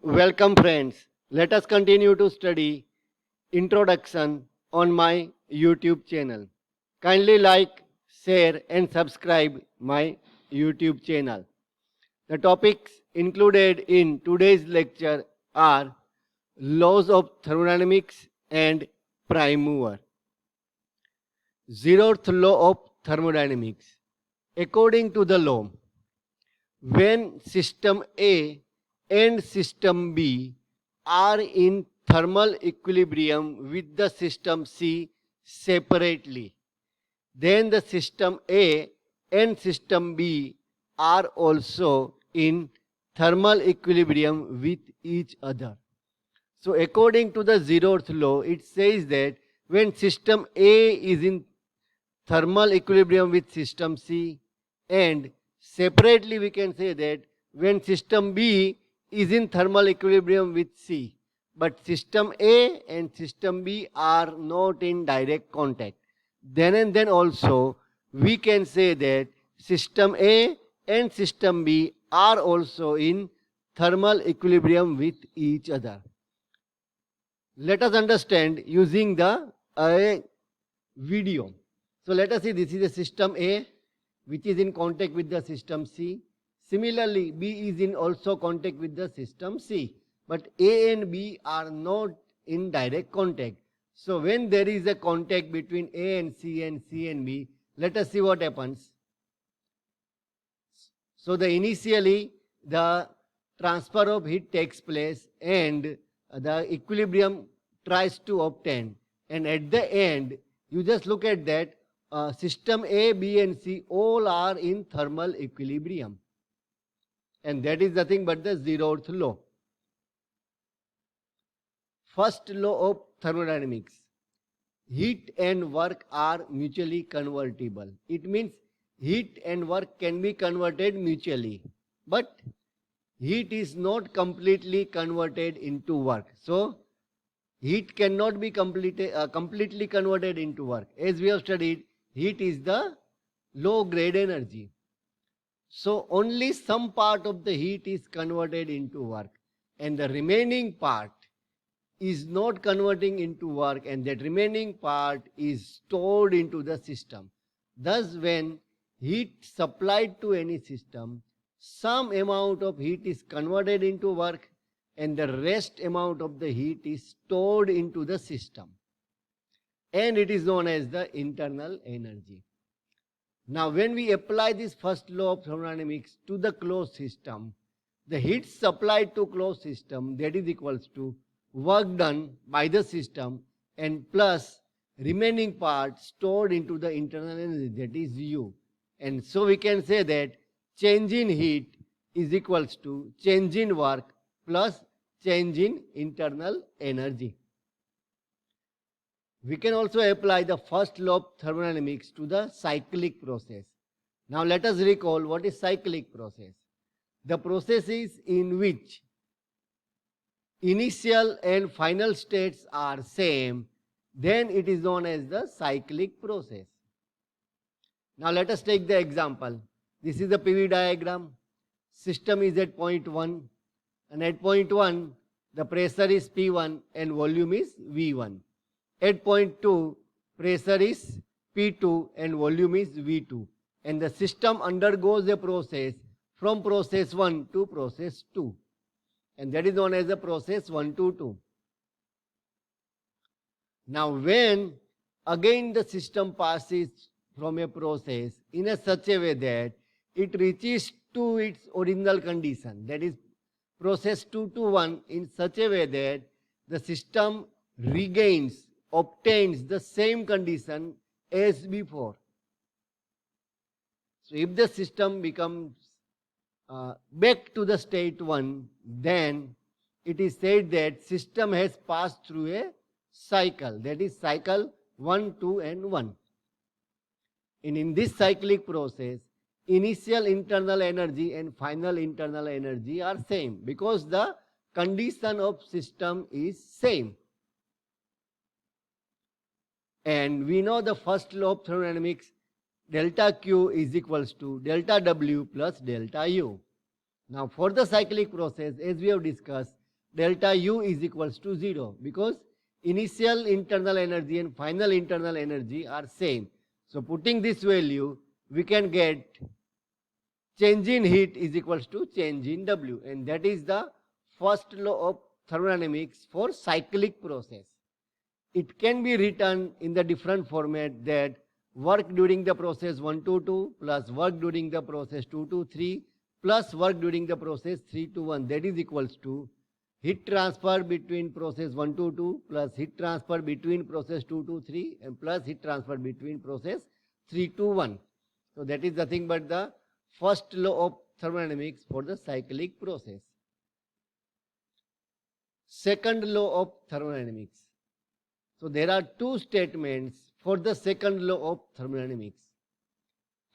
Welcome friends. Let us continue to study introduction on my YouTube channel. Kindly like, share and subscribe my YouTube channel. The topics included in today's lecture are laws of thermodynamics and prime mover. Zeroth law of thermodynamics. According to the law, when system A and system B are in thermal equilibrium with the system C separately, then the system A and system B are also in thermal equilibrium with each other. So according to the zeroth law, it says that when system A is in thermal equilibrium with system C, and separately we can say that when system B is in thermal equilibrium with C, but system A and system B are not in direct contact, then and then also we can say that system A and system B are also in thermal equilibrium with each other. Let us understand using the video. So let us see, this is a system A which is in contact with the system C. Similarly, B is in also contact with the system C. But A and B are not in direct contact. So when there is a contact between A and C and B, let us see what happens. So initially the transfer of heat takes place and the equilibrium tries to obtain. And at the end, you just look at that. System A, B and C all are in thermal equilibrium, and that is nothing but the zeroth law. First law of thermodynamics. Heat and work are mutually convertible. It means heat and work can be converted mutually, but heat is not completely converted into work. So heat cannot be completely converted into work. As we have studied, heat is the low grade energy. So only some part of the heat is converted into work, and the remaining part is not converting into work, and that remaining part is stored into the system. Thus, when heat supplied to any system, some amount of heat is converted into work and the rest amount of the heat is stored into the system, and it is known as the internal energy. Now when we apply this first law of thermodynamics to the closed system, the heat supplied to closed system, that is equals to work done by the system and plus remaining part stored into the internal energy, that is U. And so we can say that change in heat is equals to change in work plus change in internal energy. We can also apply the first law of thermodynamics to the cyclic process. Now let us recall what is cyclic process. The process is in which initial and final states are same, then it is known as the cyclic process. Now let us take the example. This is the PV diagram. System is at point 1, and at point 1 the pressure is P1 and volume is V1. At point 2, pressure is P2 and volume is V2. And the system undergoes a process from process 1 to process 2. And that is known as the process 1 to 2. Now when again the system passes from a process in a such a way that it reaches to its original condition, that is process 2 to 1, in such a way that the system obtains the same condition as before. So if the system becomes back to the state 1, then it is said that system has passed through a cycle, that is cycle 1, 2 and 1. And in this cyclic process, initial internal energy and final internal energy are same because the condition of system is same. And we know the first law of thermodynamics, delta Q is equals to delta W plus delta U. Now for the cyclic process, as we have discussed, delta U is equals to 0 because initial internal energy and final internal energy are same. So putting this value, we can get change in heat is equals to change in W, and that is the first law of thermodynamics for cyclic process. It can be written in the different format that work during the process 1 to 2 plus work during the process 2 to 3 plus work during the process 3 to 1, that is equals to heat transfer between process 1 to 2 plus heat transfer between process 2 to 3 and plus heat transfer between process 3 to 1. So that is nothing but the first law of thermodynamics for the cyclic process. Second law of thermodynamics. So there are two statements for the second law of thermodynamics.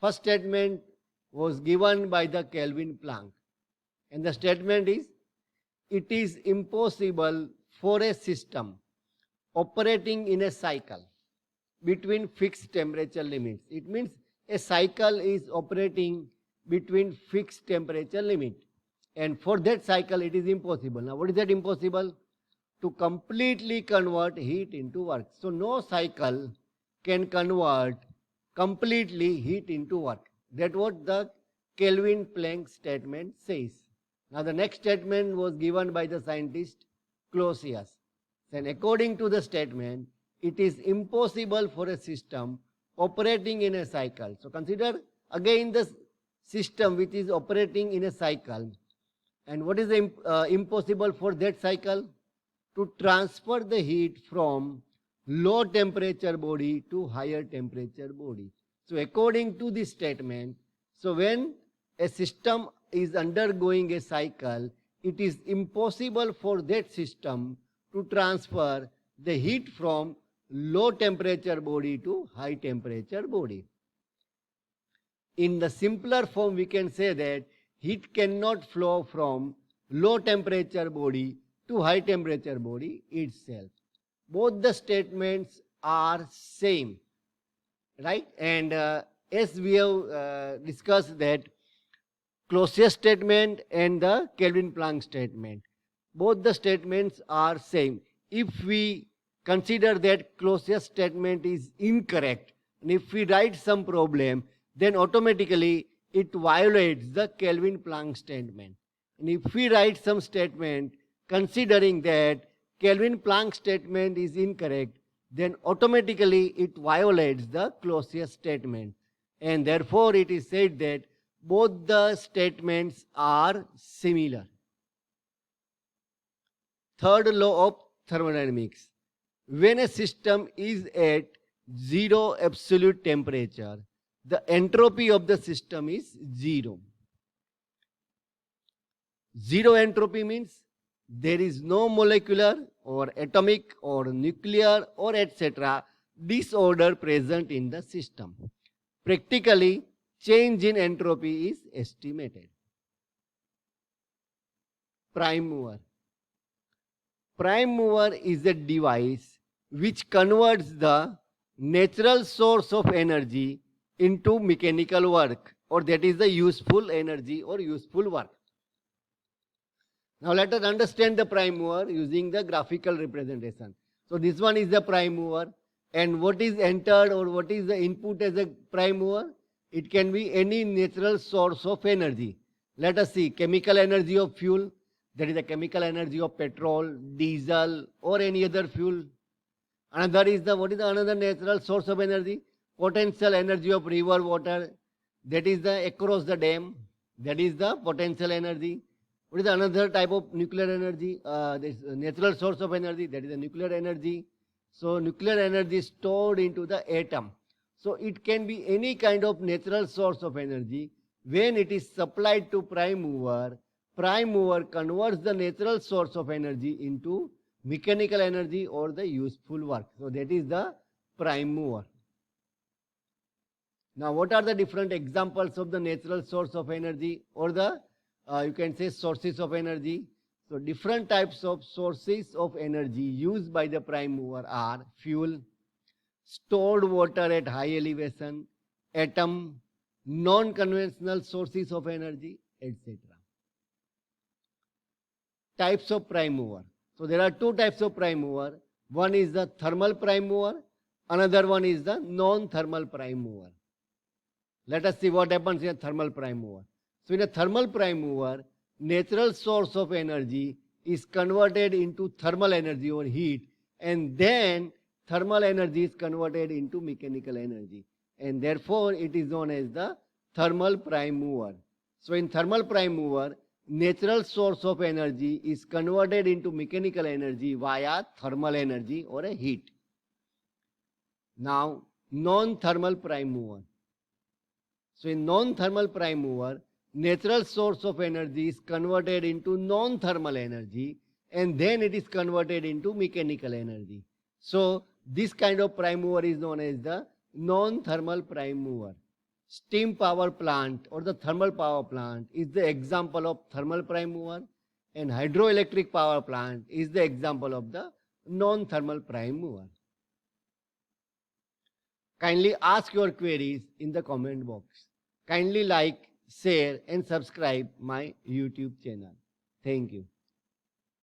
First statement was given by the Kelvin Planck, and the statement is, it is impossible for a system operating in a cycle between fixed temperature limits. It means a cycle is operating between fixed temperature limit, and for that cycle it is impossible. Now what is that impossible? To completely convert heat into work. So no cycle can convert completely heat into work. That's what the Kelvin Planck statement says. Now the next statement was given by the scientist Clausius. And according to the statement, it is impossible for a system operating in a cycle. So consider again the system which is operating in a cycle. And what is the impossible for that cycle? To transfer the heat from low temperature body to higher temperature body. So according to this statement, so when a system is undergoing a cycle, it is impossible for that system to transfer the heat from low temperature body to high temperature body. In the simpler form, we can say that heat cannot flow from low temperature body to high temperature body itself. Both the statements are same, right? And as we have discussed that Clausius statement and the Kelvin Planck statement, both the statements are same. If we consider that Clausius statement is incorrect, and if we write some problem, then automatically it violates the Kelvin Planck statement. And if we write some statement considering that Kelvin Planck statement is incorrect, then automatically it violates the Clausius statement. And therefore it is said that both the statements are similar. Third law of thermodynamics. When a system is at zero absolute temperature, the entropy of the system is zero. Zero entropy means there is no molecular or atomic or nuclear or etc. disorder present in the system. Practically, change in entropy is estimated. Prime mover. Prime mover is a device which converts the natural source of energy into mechanical work, or that is the useful energy or useful work. Now let us understand the prime mover using the graphical representation. So this one is the prime mover, and what is entered or what is the input as a prime mover? It can be any natural source of energy. Let us see, chemical energy of fuel, that is the chemical energy of petrol, diesel or any other fuel. Another is the, what is the another natural source of energy? Potential energy of river water, that is the across the dam, that is the potential energy. What is the another type of nuclear energy? This natural source of energy, that is the nuclear energy. So nuclear energy is stored into the atom. So it can be any kind of natural source of energy. When it is supplied to prime mover converts the natural source of energy into mechanical energy or the useful work. So that is the prime mover. Now what are the different examples of the natural source of energy or the you can say sources of energy? So different types of sources of energy used by the prime mover are fuel, stored water at high elevation, atom, non-conventional sources of energy, etc. types of prime mover. So there are two types of prime mover. One is the thermal prime mover, another one is the non-thermal prime mover. Let us see what happens in a thermal prime mover. So in a thermal prime mover, natural source of energy is converted into thermal energy or heat, and then thermal energy is converted into mechanical energy, and therefore it is known as the thermal prime mover. So in thermal prime mover, natural source of energy is converted into mechanical energy via thermal energy or a heat. Now, non-thermal prime mover. So in non-thermal prime mover, natural source of energy is converted into non-thermal energy, and then it is converted into mechanical energy. So this kind of prime mover is known as the non-thermal prime mover. Steam power plant or the thermal power plant is the example of thermal prime mover, and hydroelectric power plant is the example of the non-thermal prime mover. Kindly ask your queries in the comment box. Kindly like, share and subscribe my YouTube channel. Thank you.